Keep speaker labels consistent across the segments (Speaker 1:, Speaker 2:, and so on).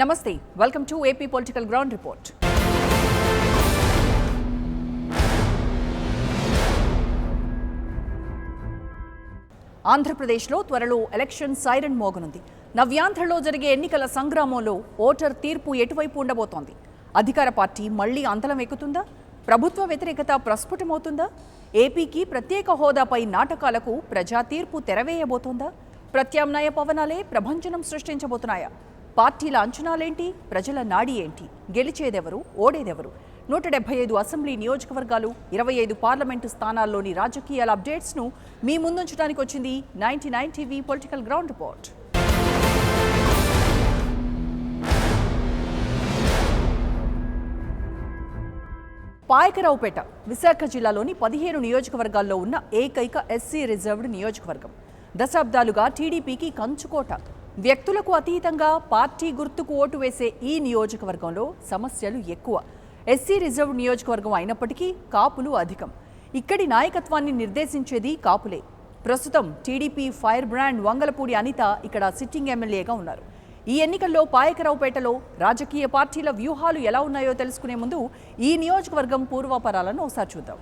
Speaker 1: నమస్తే, welcome to AP political ground report. ఆంధ్రప్రదేశ్లో త్వరలో ఎలక్షన్ సైరన్ మోగనుంది. నవ్యాంధ్రలో జరిగే ఎన్నికల సంగ్రామంలో ఓటర్ తీర్పు ఎటువైపు ఉండబోతోంది? అధికార పార్టీ మళ్లీ అంతలం ఎక్కుతుందా? ప్రభుత్వ వ్యతిరేకత ప్రస్ఫుటమవుతుందా? ఏపీకి ప్రత్యేక హోదాపై నాటకాలకు ప్రజా తీర్పు తెరవేయబోతోందా? ప్రత్యామ్నాయ పవనాలే ప్రభంజనం సృష్టించబోతున్నాయా? పార్టీల అంచనాలేంటి? ప్రజల నాడి ఏంటి? గెలిచేదెవరు, ఓడేదెవరు? 175 అసెంబ్లీ నియోజకవర్గాలు, 25 పార్లమెంటు స్థానాల్లోని రాజకీయాల అప్డేట్స్ను మీ ముందుంచడానికి వచ్చింది 99 TV political ground report. Payakaraopeta Visakha జిల్లాలోని 15 నియోజకవర్గాల్లో ఉన్న ఏకైక ఎస్సీ రిజర్వ్డ్ నియోజకవర్గం. దశాబ్దాలుగా టీడీపీకి కంచుకోట. వ్యక్తులకు అతీతంగా పార్టీ గుర్తుకు ఓటు వేసే ఈ నియోజకవర్గంలో సమస్యలు ఎక్కువ. ఎస్సీ రిజర్వ్ నియోజకవర్గం అయినప్పటికీ కాపులు అధికం. ఇక్కడి నాయకత్వాన్ని నిర్దేశించేది కాపులే. ప్రస్తుతం TDP fire brand Vangalapudi Anitha ఇక్కడ సిట్టింగ్ ఎమ్మెల్యేగా ఉన్నారు. ఈ ఎన్నికల్లో పాయకరావుపేటలో రాజకీయ పార్టీల వ్యూహాలు ఎలా ఉన్నాయో తెలుసుకునే ముందు ఈ నియోజకవర్గం పూర్వాపరాలను ఒకసారి చూద్దాం.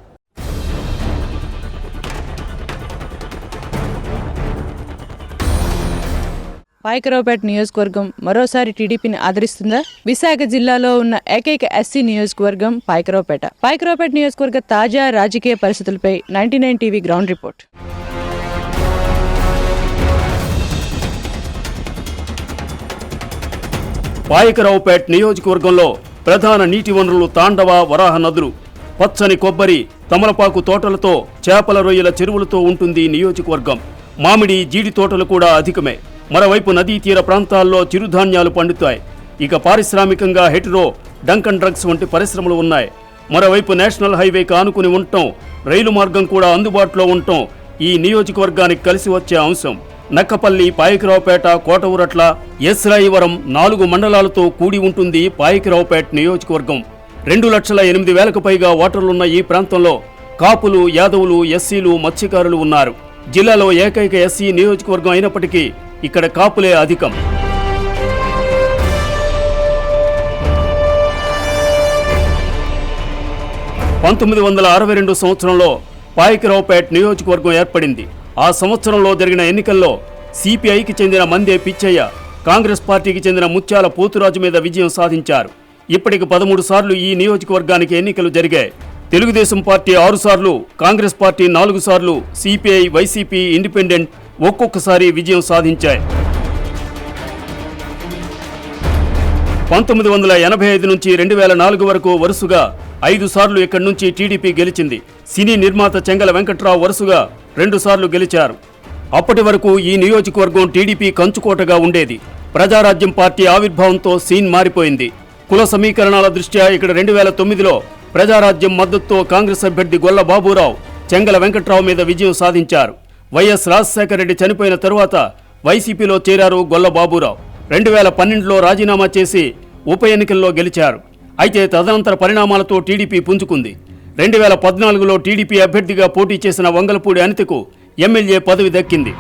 Speaker 2: పాయకరావుపేట నియోజకవర్గం మరోసారి టీడీపీని ఆదరిస్తుందా? విశాఖ జిల్లాలో ఉన్న ఏకైక ఎస్సీ నియోజకవర్గం పాయకరావుపేట. పాయకరావుపేట నియోజకవర్గ తాజా రాజకీయ పరిస్థితులపై 99 టీవీ గ్రౌండ్ రిపోర్ట్.
Speaker 3: పాయకరావుపేట నియోజకవర్గంలో ప్రధాన నీటి వనరులు తాండవ, వరాహ నదులు, పచ్చని కొబ్బరి, తమలపాకు తోటలతో, చేపల రొయ్యల చెరువులతో ఉంటుంది నియోజకవర్గం. మామిడి, జీడి తోటలు కూడా అధికమే. మరోవైపు నదీ తీర ప్రాంతాల్లో చిరుధాన్యాలు పండుతాయి. ఇక పారిశ్రామికంగా హెటిరో, డంకన్ డ్రగ్స్ వంటి పరిశ్రమలు ఉన్నాయి. మరోవైపు నేషనల్ హైవేకి ఆనుకుని ఉండటం, రైలు మార్గం కూడా అందుబాటులో ఉండటం ఈ నియోజకవర్గానికి కలిసి వచ్చే అంశం. నక్కపల్లి, పాయకరావుపేట, కోటఊరట్ల, ఎస్రాయివరం 4 మండలాలతో కూడి ఉంటుంది పాయకరావుపేట నియోజకవర్గం. 2,08,000కు పైగా ఓటర్లున్న ఈ ప్రాంతంలో కాపులు, యాదవులు, ఎస్సీలు, మత్స్యకారులు ఉన్నారు. జిల్లాలో ఏకైక ఎస్సీ నియోజకవర్గం అయినప్పటికీ ఇక్కడ కాపులే అధికం. సంవత్సరంలో పాయకరావుపేట నియోజకవర్గం ఏర్పడింది. ఆ సంవత్సరంలో జరిగిన ఎన్నికల్లో సిపిఐకి చెందిన మందే పిచ్చయ్య, కాంగ్రెస్ పార్టీకి చెందిన ముత్యాల పోతురాజు మీద విజయం సాధించారు. ఇప్పటికి 13 సార్లు ఈ నియోజకవర్గానికి ఎన్నికలు జరిగాయి. తెలుగుదేశం పార్టీ 6 సార్లు, కాంగ్రెస్ పార్టీ 4 సార్లు, సిపిఐ, వైసీపీ, ఇండిపెండెంట్ ఒక్కొక్కసారి విజయం సాధించాయి. 1985 నుంచి 2004 వరకు వరుసగా 5 సార్లు ఇక్కడి నుంచి టీడీపీ గెలిచింది. సినీ నిర్మాత చెంగల వెంకట్రావు వరుసగా 2 సార్లు గెలిచారు. అప్పటి వరకు ఈ నియోజకవర్గం టీడీపీ కంచుకోటగా ఉండేది. ప్రజారాజ్యం పార్టీ ఆవిర్భావంతో సీన్ మారిపోయింది. కుల సమీకరణాల దృష్ట్యా ఇక్కడ 2009లో ప్రజారాజ్యం మద్దతుతో కాంగ్రెస్ అభ్యర్థి గొల్ల బాబురావు చెంగల వెంకట్రావు మీద విజయం సాధించారు. వైఎస్ రాజశేఖర రెడ్డి చనిపోయిన తరువాత వైసీపీలో చేరారు గొల్ల బాబురావు. 2012లో రాజీనామా చేసి ఉప ఎన్నికల్లో గెలిచారు. అయితే తదనంతర పరిణామాలతో టీడీపీ పుంజుకుంది. 2014లో టీడీపీ అభ్యర్థిగా పోటీ చేసిన వంగలపూడి అనితకు ఎమ్మెల్యే పదవి దక్కింది.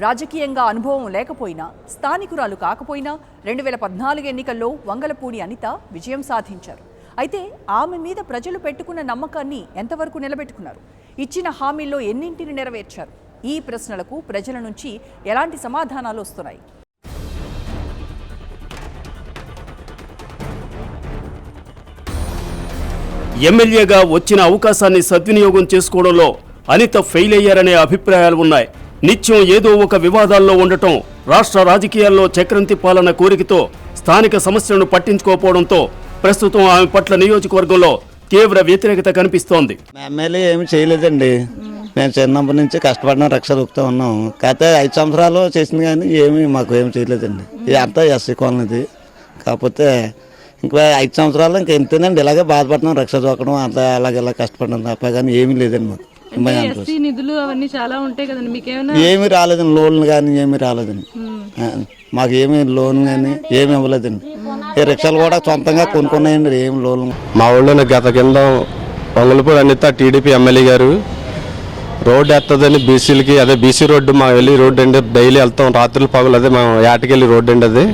Speaker 1: రాజకీయంగా అనుభవం లేకపోయినా, స్థానికురాలు కాకపోయినా 2014 ఎన్నికల్లో వంగలపూడి అనిత విజయం సాధించారు. అయితే ఆమె మీద ప్రజలు పెట్టుకున్న నమ్మకాన్ని ఎంతవరకు నిలబెట్టుకున్నారు? ఇచ్చిన హామీల్లో ఎన్నింటిని నెరవేర్చారు? ఈ ప్రశ్నలకు ప్రజల నుంచి ఎలాంటి సమాధానాలు వస్తున్నాయి?
Speaker 3: ఎమ్మెల్యేగా వచ్చిన అవకాశాన్ని సద్వినియోగం చేసుకోవడంలో అనిత ఫెయిల్ అయ్యారనే అభిప్రాయాలు ఉన్నాయి. నిత్యం ఏదో ఒక వివాదాల్లో ఉండటం, రాష్ట్ర రాజకీయాల్లో చక్రం తిప్పాలన్న కోరికతో స్థానిక సమస్యలను పట్టించుకోకపోవడంతో ప్రస్తుతం ఆమె పట్ల నియోజకవర్గంలో తీవ్ర వ్యతిరేకత కనిపిస్తోంది.
Speaker 4: ఎమ్మెల్యే ఏమి చేయలేదండి. మేము చిన్నప్పటి నుంచి కష్టపడిన రక్ష దొక్కుతూ ఉన్నాం. కాకపోతే 5 సంవత్సరాలు చేసింది కానీ మాకు ఏమి చేయలేదండి. ఇది అంతా ఎస్సీ కాలనీది. కాకపోతే ఇంకా 5 సంవత్సరాలు ఇంకా ఎంతేనండి ఇలాగే బాధపడుతున్నాం, రక్ష దొక్కడం అంతా అలాగెలా కష్టపడడం తప్ప కానీ ఏమీ లేదండి మాకు.
Speaker 2: నిధులు అవన్నీ చాలా ఉంటాయి కదండి, మీకేమైనా
Speaker 4: ఏమి రాలేదండి. లోన్లు కానీ ఏమి రాలేదండి మాకు. ఏమి లోన్ కానీ ఏమి ఇవ్వలేదండి. ఈ రిక్షాలు కూడా సొంతంగా కొనుక్కున్నాయండి. ఏమి లోన్
Speaker 5: మా ఊళ్ళో గత కింద వంగలపూడి అనిత టీడీపీ ఎమ్మెల్యే గారు రోడ్డు ఎత్తదని బీసీలకి, అదే బీసీ రోడ్డు మా వెళ్ళి రోడ్డు అండి, డైలీ వెళ్తాం రాత్రులు పగులు, అదే మా ఏటకెళ్ళి రోడ్డు అండి. అది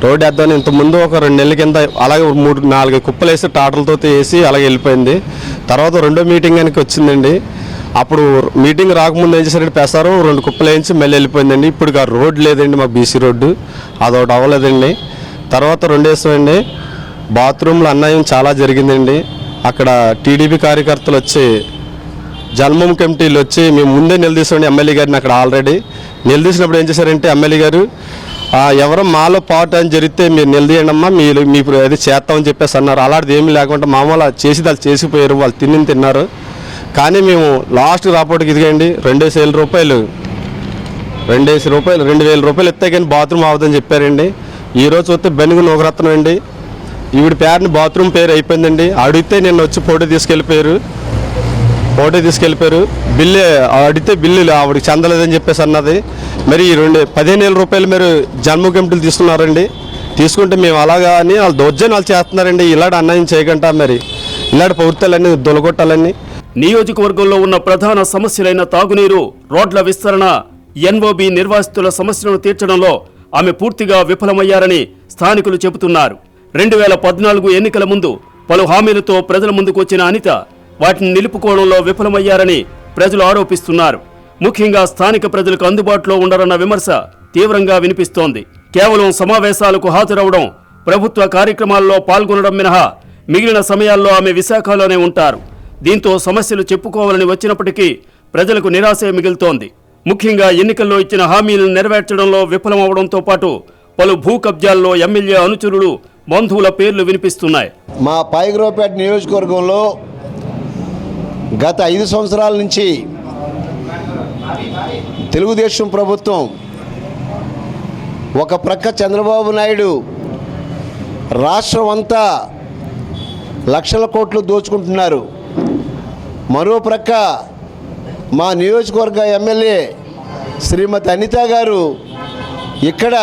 Speaker 5: రోడ్డు వేద్దామని ఇంతకుముందు ఒక 2 నెలల కింద అలాగే 3-4 కుప్పలు వేసి టాటర్లతో వేసి అలాగే వెళ్ళిపోయింది. తర్వాత రెండో మీటింగ్ అని వచ్చిందండి. అప్పుడు మీటింగ్ రాకముందు ఏం చేశారంటే పెసారు 2 కుప్పలు వేయించి మళ్ళీ వెళ్ళిపోయిందండి. ఇప్పుడు ఆ రోడ్డు లేదండి, మాకు బీసీ రోడ్డు అదొకటి అవ్వలేదండి. తర్వాత 2 వేసామండి, బాత్రూమ్లు అన్యాయం చాలా జరిగిందండి. అక్కడ టీడీపీ కార్యకర్తలు వచ్చి జన్మం కమిటీలు వచ్చి మేము ముందే నిలదీసామండి ఎమ్మెల్యే గారిని. అక్కడ ఆల్రెడీ నిలదీసినప్పుడు ఏం చేశారంటే ఎమ్మెల్యే గారు ఎవరో మాలో పాటు అని జరిగితే మీరు నిలదీయండి అమ్మా, మీరు అది చేస్తామని చెప్పేసి అన్నారు. అలాంటిది ఏమీ లేకుండా మామూలు చేసి వాళ్ళు చేసిపోయారు, వాళ్ళు తిన్నారు. కానీ మేము లాస్ట్ రాపోర్ట్కి ఇదిగండి 2,000 రూపాయలు 2,000 రూపాయలు ఇస్తే కానీ బాత్రూమ్ అవ్వదని చెప్పారండి. ఈరోజు వస్తే బెనుగు నూకరత్నం అండి, ఈవిడ పేరుని బాత్రూమ్ పేరు అయిపోయిందండి. అడిగితే నిన్న వచ్చి ఫోటో తీసుకెళ్ళిపోయారు. బిల్లు అడిగితే బిల్లు ఆవిడకి చెందలేదని చెప్పేసి అన్నది. మరి ఈ 15,000 రూపాయలు మీరు జన్మ కమిటీలు తీసుకున్నారండి. తీసుకుంటే మేము అలాగా అని వాళ్ళు దౌర్జన్యాలు చేస్తున్నారండి. ఇలాంటి అన్యాయం చేయకుండా మరి ఇలాంటి ప్రభుత్వాలన్నీ దొలగొట్టాలని.
Speaker 3: నియోజకవర్గంలో ఉన్న ప్రధాన సమస్యలైన తాగునీరు, రోడ్ల విస్తరణ, ఎన్ఓబి నిర్వాసితుల సమస్యలను తీర్చడంలో ఆమె పూర్తిగా విఫలమయ్యారని స్థానికులు చెబుతున్నారు. 2014 ఎన్నికల ముందు పలు హామీలతో ప్రజల ముందుకు వచ్చిన అనిత వాటిని నిలుపుకోవడంలో విఫలమయ్యారని ప్రజలు ఆరోపిస్తున్నారు. ముఖ్యంగా స్థానిక ప్రజలకు అందుబాటులో ఉండరన్న విమర్శ తీవ్రంగా వినిపిస్తోంది. కేవలం సమావేశాలకు హాజరవడం, ప్రభుత్వ కార్యక్రమాల్లో పాల్గొనడం మినహా మిగిలిన సమయాల్లో ఆమె విశాఖలోనే ఉంటారు. దీంతో సమస్యలు చెప్పుకోవాలని వచ్చినప్పటికీ ప్రజలకు నిరాశే మిగులుతోంది. ముఖ్యంగా ఎన్నికల్లో ఇచ్చిన హామీలను నెరవేర్చడంలో విఫలమవడంతో పాటు పలు భూ కబ్జాల్లో ఎమ్మెల్యే అనుచరులు, బంధువుల పేర్లు వినిపిస్తున్నాయి.
Speaker 6: మా పైకరావుపేట నియోజకవర్గంలో గత 5 సంవత్సరాల నుంచి తెలుగుదేశం ప్రభుత్వం ఒక ప్రక్క చంద్రబాబు నాయుడు రాష్ట్రం అంతా లక్షల కోట్లు దోచుకుంటున్నారు. మరో ప్రక్క మా నియోజకవర్గ ఎమ్మెల్యే శ్రీమతి అనిత గారు ఇక్కడ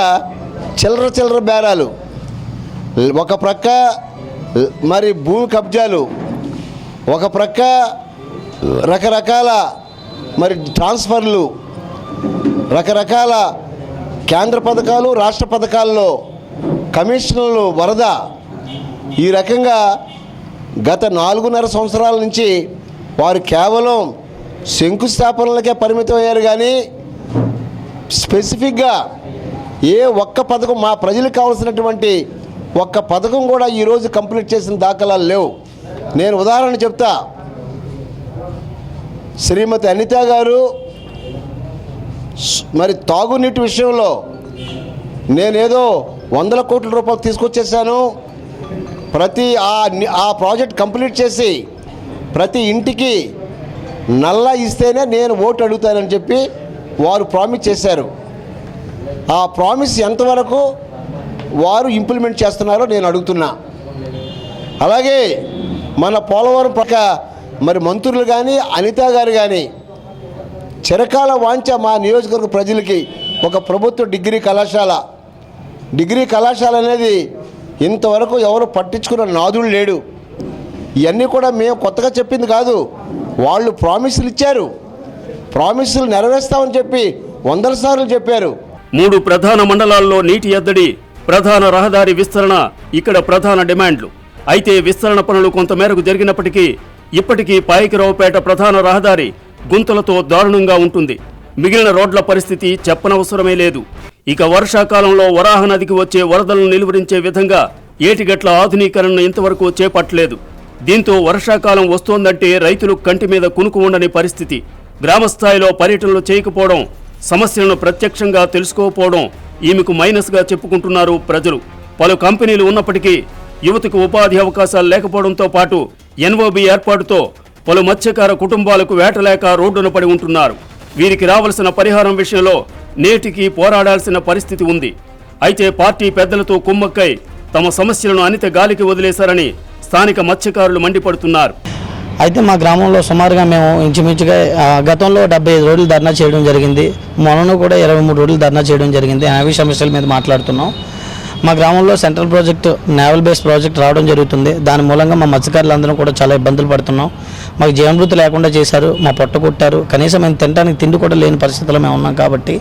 Speaker 6: చిల్లర బేరాలు, ఒక ప్రక్క మరి భూమి కబ్జాలు, ఒక ప్రక్క రకరకాల మరి ట్రాన్స్ఫర్లు, రకరకాల కేంద్ర పథకాలు, రాష్ట్ర పథకాల్లో కమిషన్లు వరద. ఈ రకంగా గత 4.5 సంవత్సరాల నుంచి వారు కేవలం శంకుస్థాపనలకే పరిమితం అయ్యారు. కానీ స్పెసిఫిక్గా ఏ ఒక్క పథకం మా ప్రజలకు కావాల్సినటువంటి ఒక్క పథకం కూడా ఈరోజు కంప్లీట్ చేసిన దాఖలాలు లేవు. నేను ఉదాహరణ చెప్తా. శ్రీమతి అనిత గారు మరి తాగునీటి విషయంలో నేనేదో 100 కోట్ల రూపాయలు తీసుకొచ్చేసాను, ప్రతి ఆ ప్రాజెక్ట్ కంప్లీట్ చేసి ప్రతి ఇంటికి నల్లా ఇస్తేనే నేను ఓటు అడుగుతానని చెప్పి వారు ప్రామిస్ చేశారు. ఆ ప్రామిస్ ఎంతవరకు వారు ఇంప్లిమెంట్ చేస్తున్నారో నేను అడుగుతున్నా. అలాగే మన పోలవరం పక్క మరి మంత్రులు కానీ అనిత గారు కానీ చిరకాల వాంఛ మా నియోజకవర్గ ప్రజలకి ఒక ప్రభుత్వ డిగ్రీ కళాశాల అనేది ఇంతవరకు ఎవరు పట్టించుకున్న నాదుడు లేడు. ఇవన్నీ కూడా మేము కొత్తగా చెప్పింది కాదు, వాళ్ళు ప్రామిసులు ఇచ్చారు, ప్రామిసులు నెరవేర్స్తామని చెప్పి 100 సార్లు చెప్పారు.
Speaker 3: 3 ప్రధాన మండలాల్లో నీటి ఎద్దడి, ప్రధాన రహదారి విస్తరణ ఇక్కడ ప్రధాన డిమాండ్లు. అయితే విస్తరణ పనులు కొంతమేరకు జరిగినప్పటికీ ఇప్పటికీ పాయకరావుపేట ప్రధాన రహదారి గుంతలతో దారుణంగా ఉంటుంది. మిగిలిన రోడ్ల పరిస్థితి చెప్పనవసరమే లేదు. ఇక వర్షాకాలంలో వరాహ నదికి వచ్చే వరదలను నిలువరించే విధంగా ఏటిగట్ల ఆధునీకరణను ఇంతవరకు చేపట్టలేదు. దీంతో వర్షాకాలం వస్తోందంటే రైతులు కంటి మీద కునుకు ఉండని పరిస్థితి. గ్రామస్థాయిలో పర్యటనలు చేయకపోవడం, సమస్యలను ప్రత్యక్షంగా తెలుసుకోకపోవడం ఈమెకు మైనస్గా చెప్పుకుంటున్నారు ప్రజలు. పలు కంపెనీలు ఉన్నప్పటికీ యువతకు ఉపాధి అవకాశాలు లేకపోవడంతో పాటు ఎన్ఓబి ఏర్పాటుతో పలు మత్స్యకార కుటుంబాలకు వేటలేక రోడ్డున పడి ఉంటున్నారు. వీరికి రావాల్సిన పరిహారం విషయంలో నేటికి పోరాడాల్సిన పరిస్థితి ఉంది. అయితే పార్టీ పెద్దలతో కుమ్మక్కై తమ సమస్యలను అనిత గాలికి వదిలేశారని స్థానిక మత్స్యకారులు మండిపడుతున్నారు.
Speaker 7: అయితే మా గ్రామంలో సుమారుగా మేము ఇంచుమించుగా గతంలో 75 రోజులు ధర్నా చేయడం జరిగింది. మొన్న కూడా 23 రోజులు ధర్నా చేయడం జరిగింది. అవి సమస్యల మీద మాట్లాడుతున్నాం. మా గ్రామంలో central project, naval base project రావడం జరుగుతుంది. దాని మూలంగా మా మత్స్యకారులందరం కూడా చాలా ఇబ్బందులు పడుతున్నాం. మాకు జీవనభృతి లేకుండా చేశారు, మా పొట్ట కొట్టారు, కనీసం మేము తినడానికి తిండి కూడా లేని పరిస్థితుల్లో మేము ఉన్నాం. కాబట్టి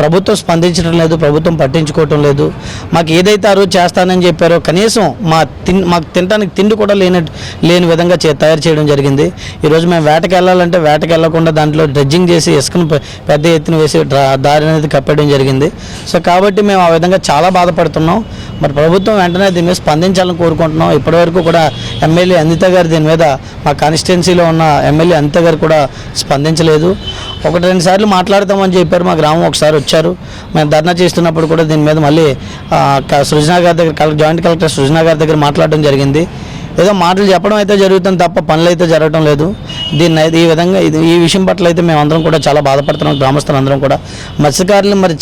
Speaker 7: ప్రభుత్వం స్పందించడం లేదు, ప్రభుత్వం పట్టించుకోవటం లేదు. మాకు ఏదైతే ఆ రోజు చేస్తానని చెప్పారో కనీసం మాకు తినడానికి తిండి కూడా లేని విధంగా తయారు చేయడం జరిగింది. ఈరోజు మేము వేటకి వెళ్ళాలంటే వేటకి వెళ్ళకుండా దాంట్లో డ్రెడ్జింగ్ చేసి ఇసుకను పెద్ద ఎత్తున వేసి దారి అనేది కప్పేయడం జరిగింది. సో కాబట్టి మేము ఆ విధంగా చాలా బాధపడుతున్నాం. మరి ప్రభుత్వం వెంటనే దీని మీద స్పందించాలని కోరుకుంటున్నాం. ఇప్పటివరకు కూడా ఎమ్మెల్యే అనిత గారు దీని మీద మా కాన్స్టిట్యున్సీలో ఉన్న ఎమ్మెల్యే అనిత గారు కూడా స్పందించలేదు. 1-2 సార్లు మాట్లాడతామని చెప్పారు. మా గ్రామం ఒకసారి వచ్చారు, మేము ధర్నా చేస్తున్నప్పుడు కూడా దీని మీద మళ్ళీ సృజనా గారి దగ్గర జాయింట్ కలెక్టర్ సృజనా గారి దగ్గర మాట్లాడడం జరిగింది. ఏదో మాటలు చెప్పడం అయితే జరుగుతుంది తప్ప పనులు అయితే జరగడం లేదు. ఈ విధంగా ఈ విషయం పట్ల అయితే మేమందరం కూడా చాలా బాధపడుతున్నాం. గ్రామస్తులందరం కూడా మత్స్యకారులు మరి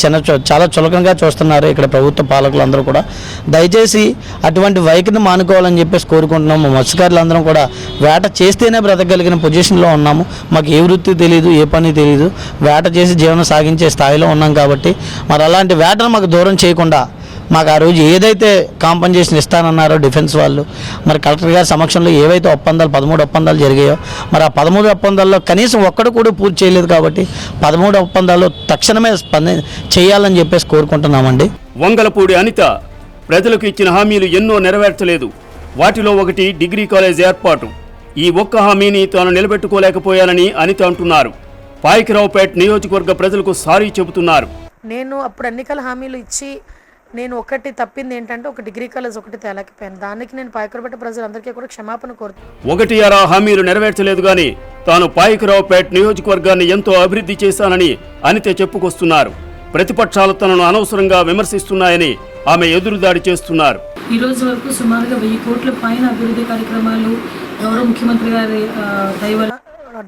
Speaker 7: చాలా చులకనగా చూస్తున్నారు ఇక్కడ ప్రభుత్వ పాలకులు అందరూ కూడా. దయచేసి అటువంటి వైఖరిని మానుకోవాలని చెప్పేసి కోరుకుంటున్నాము. మత్స్యకారులందరం కూడా వేట చేస్తేనే బ్రతకగలిగిన పొజిషన్లో ఉన్నాము. మాకు ఏ వృత్తి తెలియదు, ఏ పని తెలియదు, వేట చేసి జీవనం సాగించే స్థాయిలో ఉన్నాం. కాబట్టి మరి అలాంటి వేటను మాకు దూరం చేయకుండా మాకు ఆ రోజు ఏదైతే కాంపన్సేషన్ ఇస్తానన్నారో డిఫెన్స్ వాళ్ళు, మరి కలెక్టర్ గారి సమక్షంలో ఏవైతే 13 ఒప్పందాలు జరిగాయో మరి ఆ 13 ఒప్పందాల్లో కనీసం ఒక్కడు కూడా పూర్తి చేయలేదు. కాబట్టి 13 ఒప్పందాల్లో తక్షణమే చేయాలని చెప్పేసి కోరుకుంటున్నామండి.
Speaker 3: వంగలపూడి అనిత ప్రజలకు ఇచ్చిన హామీలు ఎన్నో నెరవేర్చలేదు. వాటిలో ఒకటి డిగ్రీ కాలేజ్ ఏర్పాటు. ఈ ఒక్క హామీని తాను నిలబెట్టుకోలేకపోయానని అనిత అంటున్నారు. పాయకరావుపేట నియోజకవర్గ ప్రజలకు సారీ చెబుతున్నారు.
Speaker 8: నేను అప్పుడు ఎన్నికల హామీలు ఇచ్చి నేను ఒకటి తప్పింది ఏంటంటే ఒక డిగ్రీ కాలేజ్ ఒకటి తేలేకపోయాను. దానికి నేను పాయకరావుపేట ప్రజలందరికీ కూడా క్షమాపణ కోరుతున్నాను.
Speaker 3: 1-6 హామీలు నెరవేర్చలేదు గాని తాను పాయకరావుపేట నియోజకవర్గాన్ని ఎంతో అభివృద్ధి చేశానని అనిత చెప్పుకొస్తున్నారు. ప్రతిపక్షాలు తనను అనవసరంగా విమర్శిస్తున్నాయని ఆమె ఎదురుదాడి చేస్తున్నారు.
Speaker 9: ఈ రోజు వరకు సుమారుగా 1000 కోట్ల పైన అభివృద్ధి కార్యక్రమాలు గౌరవ ముఖ్యమంత్రి గారి దయవల్ల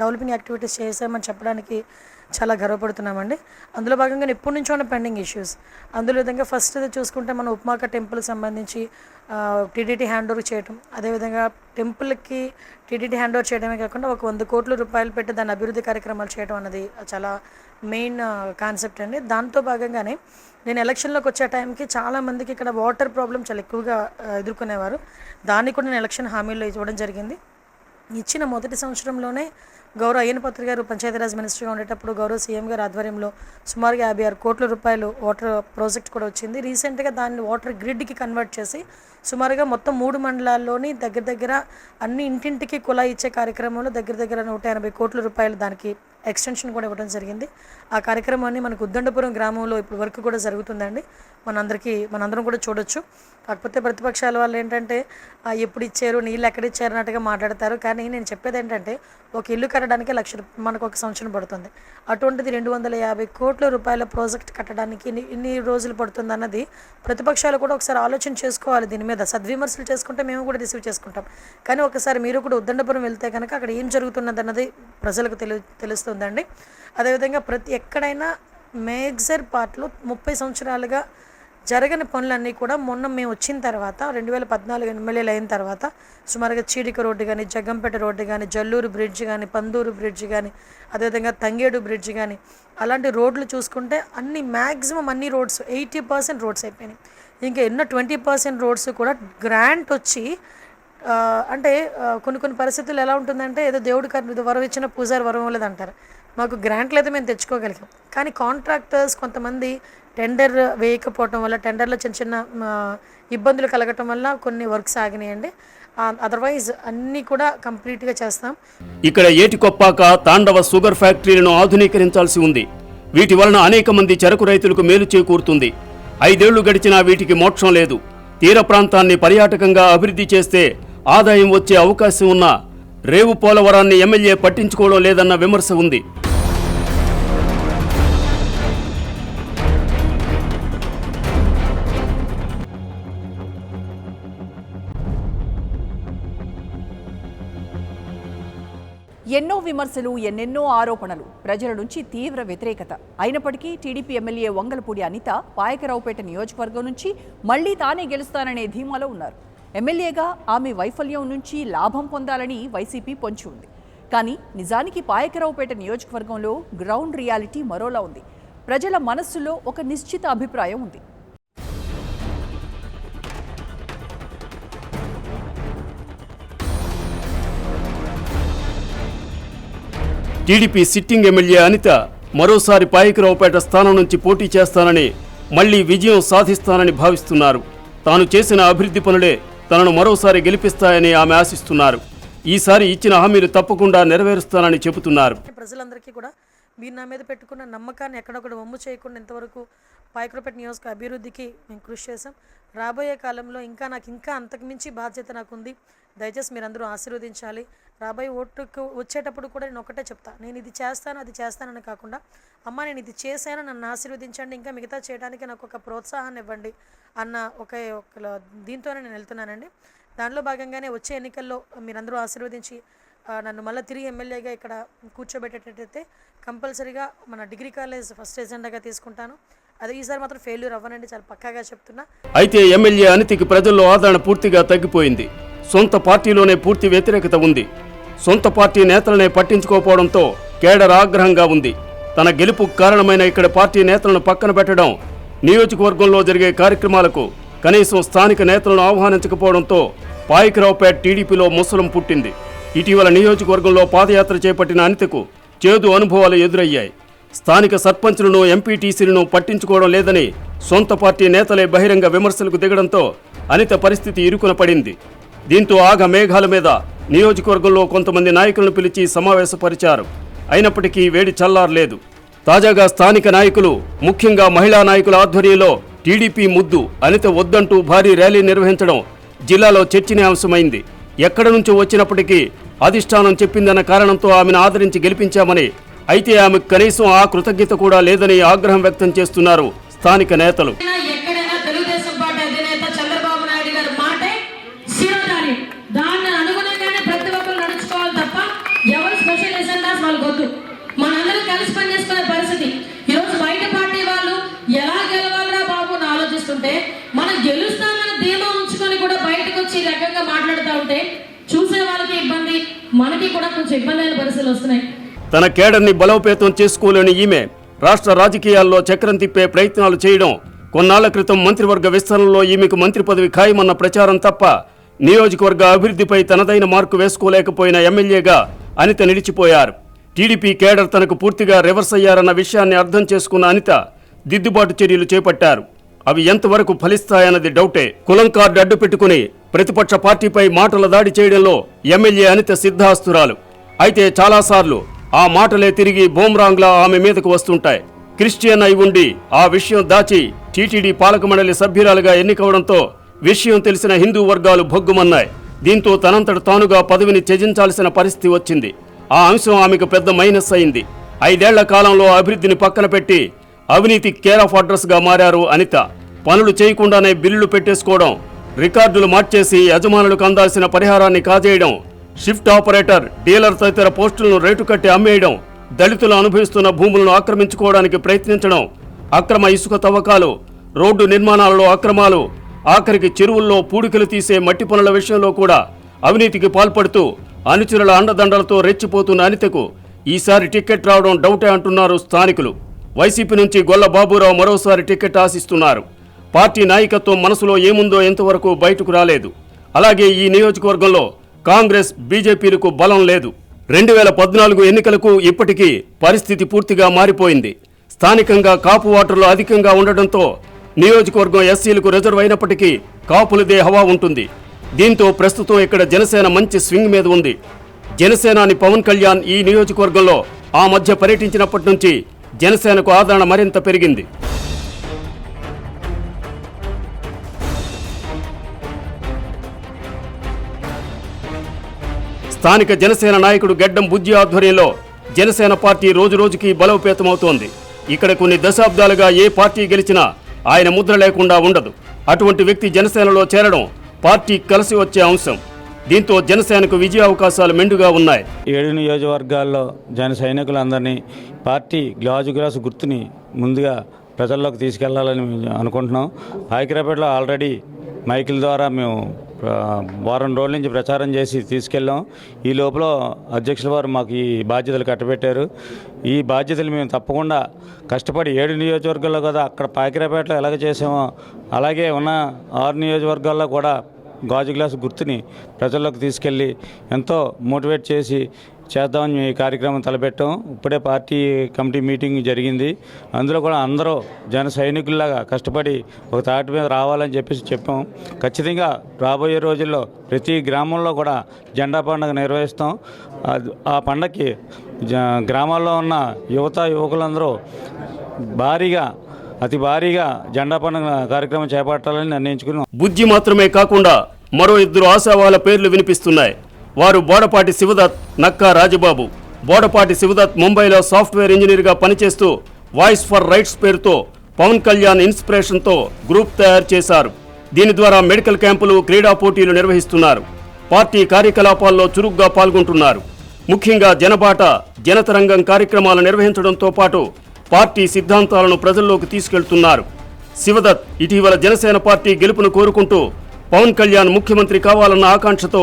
Speaker 8: డెవలపింగ్ యాక్టివిటీస్ చేశామని చెప్పడానికి చాలా గర్వపడుతున్నామండి. అందులో భాగంగా ఎప్పటి నుంచో ఉన్న పెండింగ్ ఇష్యూస్, అందులో విధంగా ఫస్ట్ చూసుకుంటే మన ఉప్మాక టెంపుల్కి సంబంధించి టీడీటీ హ్యాండ్ ఓవర్ చేయడం, అదేవిధంగా టెంపుల్కి టీడీటీ హ్యాండ్ ఓవర్ చేయడమే కాకుండా ఒక 100 కోట్ల రూపాయలు పెట్టి దాని అభివృద్ధి కార్యక్రమాలు చేయడం అన్నది చాలా మెయిన్ కాన్సెప్ట్ అండి. దాంతో భాగంగానే నేను ఎలక్షన్లోకి వచ్చే టైంకి చాలామందికి ఇక్కడ వాటర్ ప్రాబ్లం చాలా ఎక్కువగా ఎదుర్కొనేవారు. దాన్ని కూడా నేను ఎలక్షన్ హామీల్లో ఇవ్వడం జరిగింది. ఇచ్చిన మొదటి సంవత్సరంలోనే గౌరవ అయ్యనపత్రి గారు పంచాయతీరాజ్ మినిస్టర్గా ఉండేటప్పుడు గౌరవ సీఎం గారి ఆధ్వర్యంలో సుమారుగా 56 కోట్ల రూపాయలు వాటర్ ప్రాజెక్ట్ కూడా వచ్చింది. రీసెంట్గా దాన్ని వాటర్ గ్రిడ్కి కన్వర్ట్ చేసి సుమారుగా మొత్తం 3 మండలాల్లోని దగ్గర అన్ని ఇంటింటికి కుళాయి ఇచ్చే కార్యక్రమంలో దగ్గర 180 కోట్ల రూపాయలు దానికి ఎక్స్టెన్షన్ కూడా ఇవ్వడం జరిగింది. ఆ కార్యక్రమాన్ని మనకు ఉద్దండపురం గ్రామంలో ఇప్పుడు వర్క్ కూడా జరుగుతుందండి. మనందరం కూడా చూడొచ్చు. కాకపోతే ప్రతిపక్షాల వాళ్ళు ఏంటంటే ఎప్పుడు ఇచ్చారు, నీళ్ళు ఎక్కడ ఇచ్చారు అన్నట్టుగా మాట్లాడతారు. కానీ నేను చెప్పేది ఏంటంటే ఒక ఇల్లు కట్టడానికి 1 లక్ష మనకు ఒక సంవత్సరం పడుతుంది. అటువంటిది 250 కోట్ల రూపాయల ప్రాజెక్ట్ కట్టడానికి ఇన్ని రోజులు పడుతుంది అన్నది ప్రతిపక్షాలు కూడా ఒకసారి ఆలోచన చేసుకోవాలి. దీని మీద సద్విమర్శలు చేసుకుంటే మేము కూడా రిసీవ్ చేసుకుంటాం. కానీ ఒకసారి మీరు కూడా ఉద్దండపురం వెళ్తే కనుక అక్కడ ఏం జరుగుతున్నది అన్నది ప్రజలకు తెలుస్తుందండి. అదేవిధంగా ఎక్కడైనా మేజర్ పార్ట్లో 30 సంవత్సరాలుగా జరగని పనులన్నీ కూడా మొన్న మేము వచ్చిన తర్వాత 2014 ఎమ్మెల్యేలు అయిన తర్వాత సుమారుగా చీడిక రోడ్డు కానీ, జగ్గంపేట రోడ్డు కానీ, జల్లూరు బ్రిడ్జ్ కానీ, పందూరు బ్రిడ్జ్ కానీ, అదేవిధంగా తంగేడు బ్రిడ్జ్ కానీ అలాంటి రోడ్లు చూసుకుంటే మ్యాక్సిమం అన్ని రోడ్స్ 80% రోడ్స్ అయిపోయినాయి. ఇంకా ఎన్నో 20% రోడ్స్ కూడా గ్రాంట్ వచ్చి అంటే కొన్ని పరిస్థితులు ఎలా ఉంటుందంటే ఏదో దేవుడికి వరం ఇచ్చిన పూజారి వరం ఇవ్వలేదు అంటారు. మాకు గ్రాంట్లు అయితే మేము తెచ్చుకోగలిగాం. కానీ కాంట్రాక్టర్స్ కొంతమంది టెండర్ వేయకపోవటం వల్ల, టెండర్లో చిన్న ఇబ్బందులు కలగటం వల్ల కొన్ని వర్క్స్ ఆగినాయండి. అదర్వైజ్ అన్నీ కూడా కంప్లీట్గా చేస్తాం.
Speaker 3: ఇక్కడ ఏటికొప్పాక, తాండవ షుగర్ ఫ్యాక్టరీలను ఆధునీకరించాల్సి ఉంది. వీటి వలన అనేక మంది చెరకు రైతులకు మేలు చేకూరుతుంది. 5 ఏళ్లు గడిచినా వీటికి మోక్షం లేదు. తీర ప్రాంతాన్ని పర్యాటకంగా అభివృద్ధి చేస్తే ఆదాయం వచ్చే అవకాశం ఉన్న రేవు పోలవరాన్ని ఎమ్మెల్యే పట్టించుకోవడం లేదన్న విమర్శ ఉంది.
Speaker 1: ఎన్నో విమర్శలు, ఎన్నెన్నో ఆరోపణలు, ప్రజల నుంచి తీవ్ర వ్యతిరేకత అయినప్పటికీ టీడీపీ ఎమ్మెల్యే వంగలపూడి అనిత పాయకరావుపేట నియోజకవర్గం నుంచి మళ్లీ తానే గెలుస్తాననే ధీమాలో ఉన్నారు. ఎమ్మెల్యేగా ఆమె వైఫల్యం నుంచి లాభం పొందాలని వైసీపీ పొంచి ఉంది. కానీ నిజానికి పాయకరావుపేట నియోజకవర్గంలో గ్రౌండ్ రియాలిటీ మరోలా ఉంది. ప్రజల మనస్సులో ఒక నిశ్చిత అభిప్రాయం ఉంది.
Speaker 3: టీడీపీ సిట్టింగ్ ఎమ్మెల్యే అనిత మరోసారి పాయకరావుపేట స్థానం నుంచి పోటీ చేస్తానని, మళ్లీ విజయం సాధిస్తానని భావిస్తున్నారు. తాను చేసిన అభివృద్ధి పనులే తనను మరోసారి గెలిపిస్తాయని ఆమె ఆశిస్తున్నారు. ఈసారి ఇచ్చిన హామీలు తప్పకుండా నెరవేరుస్తానని చెబుతున్నారు.
Speaker 8: ప్రజలందరికీ కూడా మీరు నా మీద పెట్టుకున్న నమ్మకాన్ని ఎక్కడొక్కడ వమ్ము చేయకుండా ఇంతవరకు పాయకరావుపేట నియోజక అభివృద్ధికి మేము కృషి చేశాం. రాబోయే కాలంలో నాకు అంతకుమించి బాధ్యత నాకుంది. దయచేసి మీరందరూ ఆశీర్వదించాలి. రాబోయే ఓటుకు వచ్చేటప్పుడు కూడా నేను ఒకటే చెప్తా, నేను ఇది చేస్తాను అది చేస్తానని కాకుండా, అమ్మ నేను ఇది చేశాను నన్ను ఆశీర్వదించండి, ఇంకా మిగతా చేయడానికి నాకు ఒక ప్రోత్సాహాన్ని ఇవ్వండి అన్న ఒక దీంతోనే నేను వెళ్తున్నానండి. దానిలో భాగంగానే వచ్చే ఎన్నికల్లో మీరందరూ ఆశీర్వదించి నన్ను మళ్ళీ తిరిగి ఎమ్మెల్యేగా ఇక్కడ కూర్చోబెట్టేటట్టయితే కంపల్సరీగా మన డిగ్రీ కాలేజ్ ఫస్ట్ ఎజెండాగా తీసుకుంటాను. అది ఈసారి మాత్రం ఫెయిల్యూర్ అవ్వనండి, చాలా పక్కాగా చెప్తున్నా.
Speaker 3: అయితే ఎమ్మెల్యే అనితకి ప్రజల్లో ఆదరణ పూర్తిగా తగ్గిపోయింది. సొంత పార్టీలోనే పూర్తి వ్యతిరేకత ఉంది. సొంత పార్టీ నేతలనే పట్టించుకోకపోవడంతో కేడర్ ఆగ్రహంగా ఉంది. తన గెలుపుకు కారణమైన ఇక్కడ పార్టీ నేతలను పక్కన పెట్టడం, నియోజకవర్గంలో జరిగే కార్యక్రమాలకు కనీసం స్థానిక నేతలను ఆహ్వానించకపోవడంతో పాయకరావుపేట టీడీపీలో ముసలం పుట్టింది. ఇటీవల నియోజకవర్గంలో పాదయాత్ర చేపట్టిన అనితకు చేదు అనుభవాలు ఎదురయ్యాయి. స్థానిక సర్పంచులను, ఎంపీటీసీలను పట్టించుకోవడం లేదని సొంత పార్టీ నేతలే బహిరంగ విమర్శలకు దిగడంతో అనిత పరిస్థితి ఇరుకున పడింది. దీంతో ఆగ మేఘాల మీద నియోజకవర్గంలో కొంతమంది నాయకులను పిలిచి సమావేశపరిచారు. అయినప్పటికీ వేడి చల్లారలేదు. తాజాగా స్థానిక నాయకులు, ముఖ్యంగా మహిళా నాయకుల ఆధ్వర్యంలో టీడీపీ ముద్దు అనిత వద్దంటూ భారీ ర్యాలీ నిర్వహించడం జిల్లాలో చర్చనీయాంశమైంది. ఎక్కడి నుంచో వచ్చినప్పటికీ అధిష్టానం చెప్పిందన్న కారణంతో ఆమెను ఆదరించి గెలిపించామని, అయితే ఆమెకు కనీసం ఆ కృతజ్ఞత కూడా లేదని ఆగ్రహం వ్యక్తం చేస్తున్నారు స్థానిక నేతలు.
Speaker 9: మనం గెలుస్తామని ధీమా ఉంచుకొని కూడా బయటకు వచ్చి రకంగా మాట్లాడుతూ ఉంటే చూసే వాళ్ళకి ఇబ్బంది, మనకి కూడా కొంచెం ఇబ్బంది అయిన పరిస్థితులు వస్తున్నాయి.
Speaker 3: తన కేడర్ని బలోపేతం చేసుకోలేని ఈమె రాష్ట్ర రాజకీయాల్లో చక్రం తిప్పే ప్రయత్నాలు చేయడం, కొన్నాళ్ల క్రితం మంత్రివర్గ విస్తరణలో ఈమెకు మంత్రి పదవి ఖాయమన్న ప్రచారం తప్ప నియోజకవర్గ అభివృద్ధిపై తనదైన మార్కు వేసుకోలేకపోయిన ఎమ్మెల్యేగా అనిత నిలిచిపోయారు. టీడీపీ కేడర్ తనకు పూర్తిగా రివర్స్ అయ్యారన్న విషయాన్ని అర్థం చేసుకున్న అనిత దిద్దుబాటు చర్యలు చేపట్టారు. అవి ఎంతవరకు ఫలిస్తాయన్నది డౌటే. కులం కార్డు అడ్డు పెట్టుకుని ప్రతిపక్ష పార్టీపై మాటల దాడి చేయడంలో ఎమ్మెల్యే అనిత సిద్ధాస్తురాలు. అయితే చాలాసార్లు ఆ మాటలే తిరిగి బూమ్రాంగ్లా ఆమె మీదకు వస్తుంటాయి. క్రిస్టియన్ అయి ఉండి ఆ విషయం దాచి టీటీడీ పాలక మండలి సభ్యురాలుగా ఎన్నికవడంతో విషయం తెలిసిన హిందూ వర్గాలు భొగ్గుమన్నాయి. దీంతో తనంతట తానుగా పదవిని త్యజించాల్సిన పరిస్థితి వచ్చింది. ఆ అంశం ఆమెకు పెద్ద మైనస్ అయింది. 5 ఏళ్ల కాలంలో అభివృద్ధిని పక్కన పెట్టి అవినీతి కేర్ ఆఫ్ అడ్రస్ గా మారారు అనిత. పనులు చేయకుండానే బిల్లులు పెట్టేసుకోవడం, రికార్డులు మార్చేసి యజమానులకు అందాల్సిన పరిహారాన్ని కాజేయడం, షిఫ్ట్ ఆపరేటర్, డీలర్ తదితర పోస్టులను రేటు కట్టి అమ్మేయడం, దళితులు అనుభవిస్తున్న భూములను ఆక్రమించుకోవడానికి ప్రయత్నించడం, అక్రమ ఇసుక తవ్వకాలు, రోడ్డు నిర్మాణాలలో అక్రమాలు, ఆఖరికి చెరువుల్లో పూడికలు తీసే మట్టి పనుల విషయంలో కూడా అవినీతికి పాల్పడుతూ అనుచరుల అండదండలతో రెచ్చిపోతున్న అనితకు ఈసారి టికెట్ రావడం డౌటే అంటున్నారు స్థానికులు. వైసీపీ నుంచి గొల్ల బాబురావు మరోసారి టికెట్ ఆశిస్తున్నారు. పార్టీ నాయకత్వం మనసులో ఏముందో ఎంతవరకు బయటకు రాలేదు. అలాగే ఈ నియోజకవర్గంలో కాంగ్రెస్, బీజేపీలకు బలం లేదు. 2014 ఎన్నికలకు ఇప్పటికీ పరిస్థితి పూర్తిగా మారిపోయింది. స్థానికంగా కాపు ఓటర్లు అధికంగా ఉండడంతో నియోజకవర్గం ఎస్సీలకు రిజర్వ్ అయినప్పటికీ కాపులదే హవా ఉంటుంది. దీంతో ప్రస్తుతం ఇక్కడ జనసేన మంచి స్వింగ్ మీద ఉంది. జనసేనాని పవన్ కళ్యాణ్ ఈ నియోజకవర్గంలో ఆ మధ్య పర్యటించినప్పటి నుంచి జనసేనకు ఆదరణ మరింత పెరిగింది. స్థానిక జనసేన నాయకుడు గెడ్డం బుజ్జి ఆధ్వర్యంలో జనసేన పార్టీ రోజురోజుకి బలోపేతమవుతోంది. ఇక్కడ కొన్ని దశాబ్దాలుగా ఏ పార్టీ గెలిచినా ఆయన ముద్ర లేకుండా ఉండదు. అటువంటి వ్యక్తి జనసేనలో చేరడం పార్టీ కలిసి వచ్చే అంశం. దీంతో జనసేనకు విజయ అవకాశాలు మెండుగా ఉన్నాయి.
Speaker 10: 7 నియోజకవర్గాల్లో జన సైనికులందరినీ పార్టీ గ్లాసు గుర్తుని ముందుగా ప్రజల్లోకి తీసుకెళ్లాలని అనుకుంటున్నాం. పాయకరావుపేటలో ఆల్రెడీ మైకుల ద్వారా మేము వారం రోజుల నుంచి ప్రచారం చేసి తీసుకెళ్ళాం. ఈ లోపల అధ్యక్షుల వారు మాకు ఈ బాధ్యతలు కట్టబెట్టారు. ఈ బాధ్యతలు మేము తప్పకుండా కష్టపడి 7 నియోజకవర్గాల్లో కదా అక్కడ పాయకరావుపేటలో ఎలాగ చేసామో అలాగే ఉన్న 6 నియోజకవర్గాల్లో కూడా గాజు గ్లాసు గుర్తుని ప్రజల్లోకి తీసుకెళ్ళి ఎంతో మోటివేట్ చేసి చేద్దామని ఈ కార్యక్రమం తలపెట్టాం. ఇప్పుడే పార్టీ కమిటీ మీటింగ్ జరిగింది. అందులో కూడా అందరూ జన సైనికుల్లాగా కష్టపడి ఒక తాటి మీద రావాలని చెప్పాం. ఖచ్చితంగా రాబోయే రోజుల్లో ప్రతి గ్రామంలో కూడా జెండా పండుగ నిర్వహిస్తాం. ఆ పండగకి గ్రామాల్లో ఉన్న యువకులందరూ అతి భారీగా జెండా పండుగ కార్యక్రమం చేపట్టాలని నిర్ణయించుకున్నాం.
Speaker 3: బుజ్జి మాత్రమే కాకుండా మరో 2 ఆశావాల పేర్లు వినిపిస్తున్నాయి. వారు బోడపాటి శివదత్, నక్కా రాజబాబు. బోడపాటి శివదత్ ముంబైలో సాఫ్ట్వేర్ ఇంజనీర్గా పనిచేస్తూ వాయిస్ ఫర్ రైట్స్ పేరుతో పవన్ కళ్యాణ్ ఇన్స్పిరేషన్తో గ్రూప్ తయారు చేశారు. దీని ద్వారా మెడికల్ క్యాంపులు, క్రీడా పోటీలు నిర్వహిస్తున్నారు. పార్టీ కార్యకలాపాల్లో చురుగ్గా పాల్గొంటున్నారు. ముఖ్యంగా జనబాట, జనతరంగం కార్యక్రమాలు నిర్వహించడంతో పాటు పార్టీ సిద్ధాంతాలను ప్రజల్లోకి తీసుకెళ్తున్నారు. శివదత్ ఇటీవల జనసేన పార్టీ గెలుపును కోరుకుంటూ పవన్ కళ్యాణ్ ముఖ్యమంత్రి కావాలన్న ఆకాంక్షతో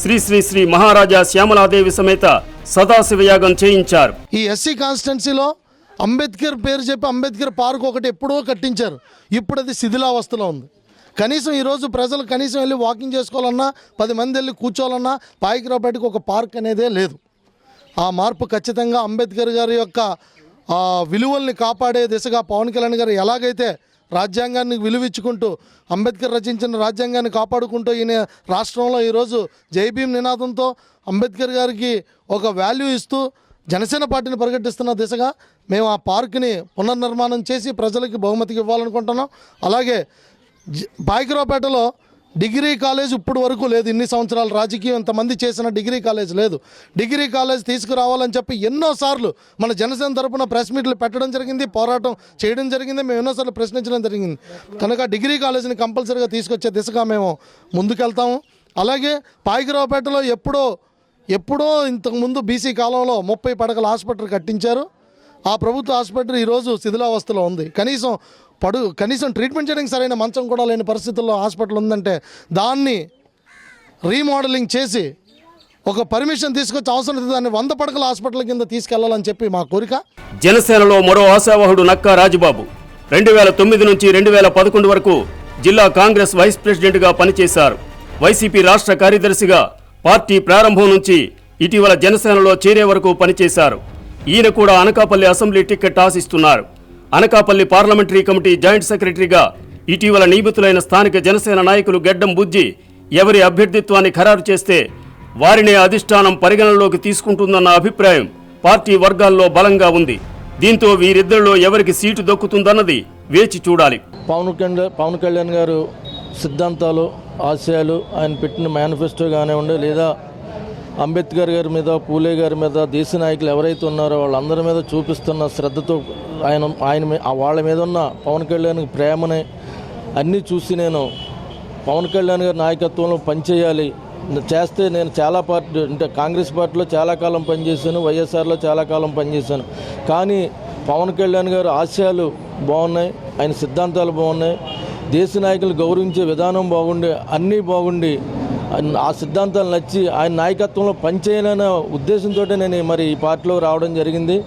Speaker 3: శ్రీ శ్రీ శ్రీ మహారాజా శ్యామలాదేవి సమేత సదాశివయాగం చేయించారు.
Speaker 11: ఈ ఎస్సీ కాన్స్టిట్యున్సీలో అంబేద్కర్ పేరు చెప్పి అంబేద్కర్ పార్క్ ఒకటి ఎప్పుడో కట్టించారు. ఇప్పుడు అది శిథిలావస్థలో ఉంది. కనీసం ఈరోజు ప్రజలు కనీసం వెళ్ళి వాకింగ్ చేసుకోవాలన్నా, 10 మంది వెళ్ళి కూర్చోవాలన్నా పాయకరావుపేటకు ఒక పార్క్ అనేదే లేదు. ఆ మార్పు ఖచ్చితంగా అంబేద్కర్ గారి యొక్క విలువల్ని కాపాడే దిశగా పవన్ కళ్యాణ్ గారు ఎలాగైతే రాజ్యాంగాన్ని విలువించుకుంటూ అంబేద్కర్ రచించిన రాజ్యాంగాన్ని కాపాడుకుంటూ ఈయన రాష్ట్రంలో ఈరోజు జై భీమ్ నినాదంతో అంబేద్కర్ గారికి ఒక వాల్యూ ఇస్తూ జనసేన పార్టీని ప్రకటిస్తున్న దిశగా మేము ఆ పార్క్ని పునర్నిర్మాణం చేసి ప్రజలకి బహుమతికి ఇవ్వాలనుకుంటున్నాం. అలాగే పాయకరావుపేటలో డిగ్రీ కాలేజ్ ఇప్పుడు వరకు లేదు. ఇన్ని సంవత్సరాల రాజకీయం ఇంతమంది చేసిన డిగ్రీ కాలేజ్ లేదు. డిగ్రీ కాలేజ్ తీసుకురావాలని చెప్పి ఎన్నోసార్లు మన జనసేన తరపున ప్రెస్ మీట్లు పెట్టడం జరిగింది, పోరాటం చేయడం జరిగింది, మేము ఎన్నోసార్లు ప్రశ్నించడం జరిగింది. కనుక డిగ్రీ కాలేజీని కంపల్సరీగా తీసుకొచ్చే దిశగా మేము ముందుకెళ్తాము. అలాగే పాయకరావుపేటలో ఎప్పుడో ఇంతకుముందు బీసీ కాలంలో 30 పడకల హాస్పిటల్ కట్టించారు. ఆ ప్రభుత్వ హాస్పిటల్ ఈరోజు శిథిలావస్థలో ఉంది. కనీసం ట్రీట్మెంట్ చేయడానికి సరైన మంచం కూడా లేని పరిస్థితుల్లో హాస్పిటల్ ఉందంటే దాన్ని రీమోడలింగ్ చేసి ఒక పర్మిషన్ తీసుకొచ్చి అవసరం దాన్ని 100 పడకల హాస్పిటల్ కింద తీసుకెళ్లాలని చెప్పి మా కోరిక.
Speaker 3: జనసేనలో మరో ఆశావహుడు నక్కా రాజబాబు 2009 నుంచి 2011 వరకు జిల్లా కాంగ్రెస్ వైస్ ప్రెసిడెంట్గా పనిచేశారు. వైసీపీ రాష్ట్ర కార్యదర్శిగా పార్టీ ప్రారంభం నుంచి ఇటీవల జనసేనలో చేరే వరకు పనిచేశారు. ఈయన కూడా అనకాపల్లి అసెంబ్లీ టికెట్ ఆశిస్తున్నారు. అనకాపల్లి పార్లమెంటరీ కమిటీ జాయింట్ సెక్రటరీగా ఇటీవల నియమితులైన స్థానిక జనసేన నాయకులు గెడ్డం బుజ్జి ఎవరి అభ్యర్థిత్వాన్ని ఖరారు చేస్తే వారినే అధిష్టానం పరిగణనలోకి తీసుకుంటుందన్న అభిప్రాయం పార్టీ వర్గాల్లో బలంగా ఉంది. దీంతో వీరిద్దరిలో ఎవరికి సీటు దక్కుతుందన్నది వేచి చూడాలి.
Speaker 12: పవన్ కళ్యాణ్ గారు సిద్ధాంతాలు, ఆశయాలు, ఆయన పెట్టిన మేనిఫెస్టో కానివ్వండి, లేదా అంబేద్కర్ గారి మీద, పూలే గారి మీద, దేశ నాయకులు ఎవరైతే ఉన్నారో వాళ్ళందరి మీద చూపిస్తున్న శ్రద్ధతో వాళ్ళ మీద ఉన్న పవన్ కళ్యాణ్ ప్రేమని అన్నీ చూసి నేను పవన్ కళ్యాణ్ గారి నాయకత్వంలో పనిచేయాలి చేస్తే నేను చాలా అంటే కాంగ్రెస్ పార్టీలో చాలా కాలం పనిచేశాను, వైఎస్ఆర్లో చాలా కాలం పనిచేశాను. కానీ పవన్ కళ్యాణ్ గారు ఆశయాలు బాగున్నాయి, ఆయన సిద్ధాంతాలు బాగున్నాయి, దేశ నాయకులు గౌరవించే విధానం బాగుండి, అన్నీ బాగుండి ఆ సిద్ధాంతాలు నచ్చి ఆయన నాయకత్వంలో పనిచేయాలనే ఉద్దేశంతో నేను మరి ఈ పార్టీలో రావడం జరిగింది.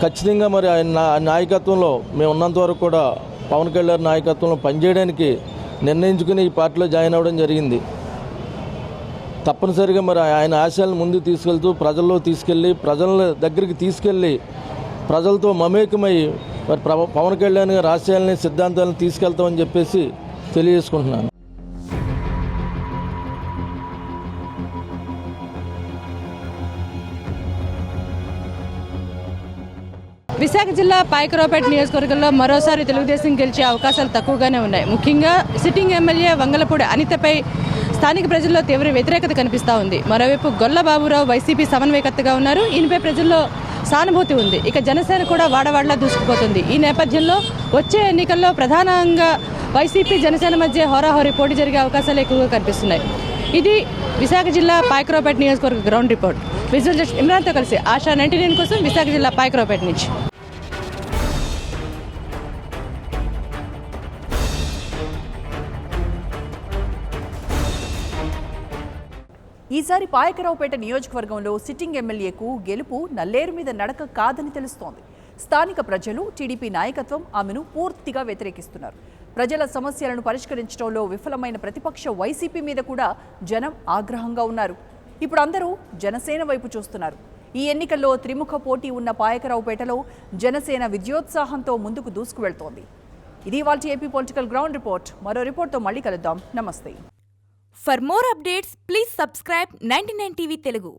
Speaker 12: ఖచ్చితంగా మరి ఆయన నాయకత్వంలో మేము ఉన్నంత వరకు కూడా పవన్ కళ్యాణ్ నాయకత్వంలో పనిచేయడానికి నిర్ణయించుకుని ఈ పార్టీలో జాయిన్ అవ్వడం జరిగింది. తప్పనిసరిగా మరి ఆయన ఆశయాలను ముందుకు తీసుకెళ్తూ ప్రజల్లో తీసుకెళ్ళి ప్రజల దగ్గరికి తీసుకెళ్ళి ప్రజలతో మమేకమై మరి పవన్ కళ్యాణ్ గారి ఆశయాలని, సిద్ధాంతాలను తీసుకెళ్తామని చెప్పేసి తెలియజేసుకుంటున్నాను.
Speaker 2: విశాఖ జిల్లా పాయకరావుపేట నియోజకవర్గంలో మరోసారి తెలుగుదేశం గెలిచే అవకాశాలు తక్కువగానే ఉన్నాయి. ముఖ్యంగా సిట్టింగ్ ఎమ్మెల్యే వంగలపూడి అనితపై స్థానిక ప్రజల్లో తీవ్ర వ్యతిరేకత కనిపిస్తూ ఉంది. మరోవైపు గొల్ల బాబురావు వైసీపీ సమన్వయకర్తగా ఉన్నారు. ఈయనపై ప్రజల్లో సానుభూతి ఉంది. ఇక జనసేన కూడా వాడవాడలా దూసుకుపోతుంది. ఈ నేపథ్యంలో వచ్చే ఎన్నికల్లో ప్రధానంగా వైసీపీ, జనసేన మధ్య హోరాహోరీ పోటీ జరిగే అవకాశాలు ఎక్కువగా కనిపిస్తున్నాయి. ఇది విశాఖ జిల్లా పాయకరావుపేట నియోజకవర్గ గ్రౌండ్ రిపోర్ట్. విజువల్ జస్ట్ ఇమ్రాన్తో కలిసి ఆశా 99 కోసం విశాఖ జిల్లా పాయకరావుపేట నుంచి.
Speaker 1: ఈసారి పాయకరావుపేట నియోజకవర్గంలో సిట్టింగ్ ఎమ్మెల్యేకు గెలుపు నల్లేరు మీద నడక కాదని తెలుస్తోంది. స్థానిక ప్రజలు, టీడీపీ నాయకత్వం ఆమెను పూర్తిగా వ్యతిరేకిస్తున్నారు. ప్రజల సమస్యలను పరిష్కరించడంలో విఫలమైన ప్రతిపక్ష వైసీపీ మీద కూడా జనం ఆగ్రహంగా ఉన్నారు. ఇప్పుడు అందరూ జనసేన వైపు చూస్తున్నారు. ఈ ఎన్నికల్లో త్రిముఖ పోటీ ఉన్న పాయకరావుపేటలో జనసేన విజయోత్సాహంతో ముందుకు దూసుకువెళ్తోంది. ఇది ఇవాల్టి ఏపీ పొలిటికల్ గ్రౌండ్ రిపోర్ట్. మరో రిపోర్ట్తో మళ్ళీ కలుద్దాం. నమస్తే.
Speaker 13: For more updates, please subscribe 99 TV Telugu.